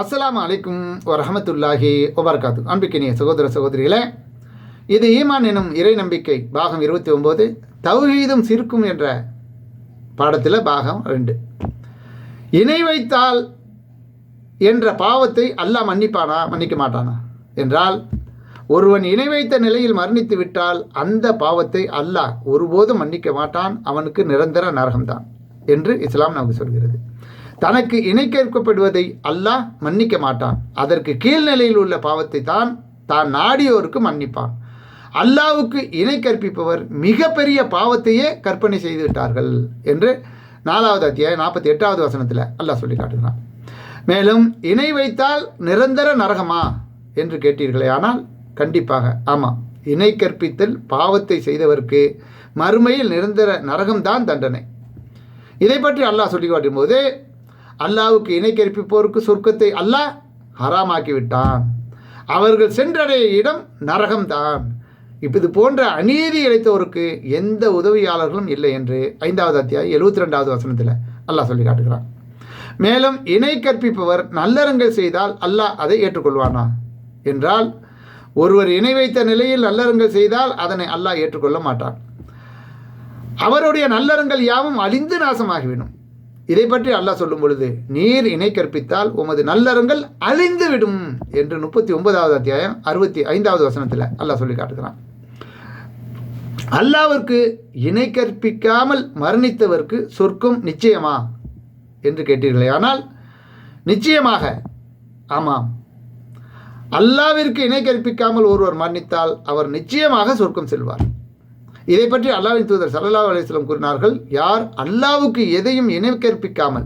அஸ்ஸலாமு அலைக்கும் வரஹமத்துல்லாஹி வபரகாத்து. அன்பிக்கினிய சகோதர சகோதரிகளே, இது ஈமான் எனும் இறை நம்பிக்கை பாகம் 29 தௌஹீதும் சிர்க்கும் என்ற பாடத்தில் பாகம் 2. இணை வைத்தால் என்ற பாவத்தை அல்லாஹ் மன்னிப்பானா மன்னிக்க மாட்டானா என்றால், ஒருவன் இணை வைத்த நிலையில் மரணித்து விட்டால் அந்த பாவத்தை அல்லாஹ் ஒருபோதும் மன்னிக்க மாட்டான், அவனுக்கு நிரந்தர நரகம்தான் என்று இஸ்லாம் நமக்கு சொல்கிறது. தனக்கு இணை கேட்கப்படுவதை அல்லாஹ் மன்னிக்க மாட்டான், அதற்கு கீழ்நிலையில் உள்ள பாவத்தை தான் நாடியோருக்கு மன்னிப்பான். அல்லாஹ்வுக்கு இணை கற்பிப்பவர் மிகப்பெரிய பாவத்தையே கற்பனை செய்து விட்டார்கள் என்று 4வது அத்தியாயம் 48வது வசனத்தில் அல்லாஹ் சொல்லி காட்டுகிறான். மேலும் இணை வைத்தால் நிரந்தர நரகமா என்று கேட்டீர்களே, ஆனால் கண்டிப்பாக ஆமாம். இணை கற்பித்தல் பாவத்தை செய்தவருக்கு மறுமையில் நிரந்தர நரகம்தான் தண்டனை. இதை பற்றி அல்லாஹ் சொல்லி காட்டும் போது, அல்லாஹ்வுக்கு இணை கற்பிப்போருக்கு சொர்க்கத்தை அல்லாஹ் ஹராமாக்கி விட்டான், அவர்கள் சென்றடைய இடம் நரகம்தான். இது போன்ற அநீதி இழைத்தோருக்கு எந்த உதவியாளர்களும் இல்லை என்று 5வது அத்தியாயம் 72வது வசனத்தில் அல்லாஹ் சொல்லி காட்டுகிறான். மேலும் இணை கற்பிப்பவர் நல்லறங்கள் செய்தால் அல்லாஹ் அதை ஏற்றுக்கொள்வானா என்றால், ஒருவர் இணை வைத்த நிலையில் நல்லறங்கள் செய்தால் அதனை அல்லாஹ் ஏற்றுக்கொள்ள மாட்டான். அவருடைய நல்லறங்கள் யாவும் அழிந்து நாசமாகிவிடும். இதை பற்றி அல்லாஹ் சொல்லும் பொழுது, நீர் இணை கற்பித்தால் உமது நல்லறங்கள் அழிந்து விடும் என்று 39வது அத்தியாயம் 65வது வசனத்தில் அல்லாஹ் சொல்லி காட்டுகிறான். அல்லாஹ்விற்கு இணை கற்பிக்காமல் மரணித்தவருக்கு சொர்க்கம் நிச்சயமா என்று கேட்டீர்களே, ஆனால் நிச்சயமாக ஆமாம். அல்லாஹ்விற்கு இணை கற்பிக்காமல் ஒருவர் மரணித்தால் அவர் நிச்சயமாக சொர்க்கம் செல்வார். இதை பற்றி அல்லாஹ்வின் தூதர் ஸல்லல்லாஹு அலைஹி வஸல்லம் கூறினார்கள், யார் அல்லாஹ்வுக்கு எதையும் இணை கற்பிக்காமல்,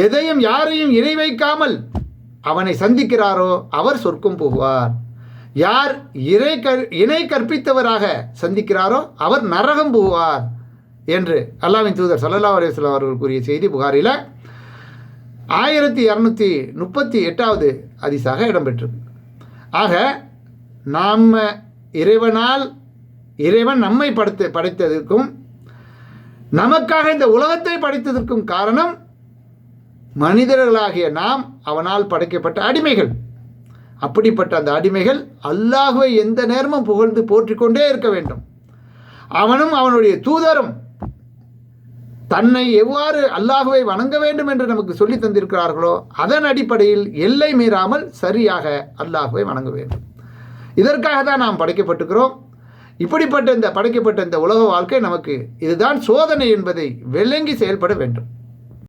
எதையும் யாரையும் இணை வைக்காமல் அவனை சந்திக்கிறாரோ அவர் சொர்க்கம் போவார். யார் இணை கற்பித்தவராக சந்திக்கிறாரோ அவர் நரகம் போவார் என்று அல்லாஹ்வின் தூதர் ஸல்லல்லாஹு அலைஹி வஸல்லம் அவர்கள் கூறிய செய்தி புகாரில் 1238வது ஹதீஸாக இடம்பெற்றது. ஆக இறைவன் நம்மை படைத்ததற்கும் நமக்காக இந்த உலகத்தை படைத்ததற்கும் காரணம் மனிதர்களாகிய நாம் அவனால் படைக்கப்பட்ட அடிமைகள். அப்படிப்பட்ட அந்த அடிமைகள் அல்லாஹ்வை எந்த நேரமும் புகழ்ந்து போற்றிக்கொண்டே இருக்க வேண்டும். அவனும் அவனுடைய தூதரும் தன்னை எவ்வாறு அல்லாஹ்வை வணங்க வேண்டும் என்று நமக்கு சொல்லி தந்திருக்கிறார்களோ அதன் அடிப்படையில் எல்லை மீறாமல் சரியாக அல்லாஹ்வை வணங்க வேண்டும். இதற்காக தான் நாம் படைக்கப்பட்டிருக்கிறோம். இப்படிப்பட்ட இந்த படைக்கப்பட்ட இந்த உலக வாழ்க்கை நமக்கு இதுதான் சோதனை என்பதை விளங்கி செயல்பட வேண்டும்.